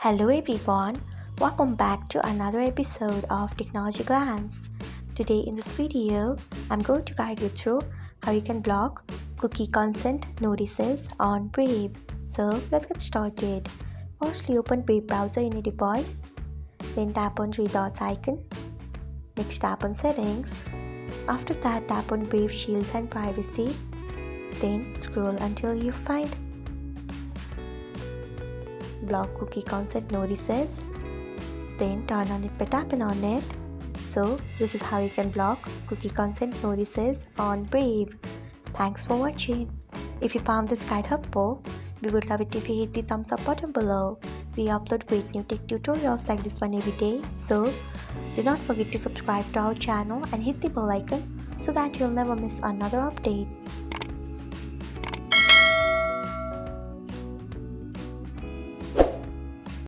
Hello everyone, welcome back to another episode of Technology Glance. Today in this video, I'm going to guide you through how you can block cookie consent notices on Brave. So let's get started. Firstly, open Brave browser in your device, then tap on three dots icon. Next tap on settings. After that, tap on Brave Shields and Privacy. Then scroll until you find block cookie consent notices, then turn on it by tapping on it. So this is how you can block cookie consent notices on Brave. Thanks for watching. If you found this guide helpful, we would love it if you hit the thumbs up button below. We upload great new tech tutorials like this one every day, so do not forget to subscribe to our channel and hit the bell icon so that you'll never miss another update.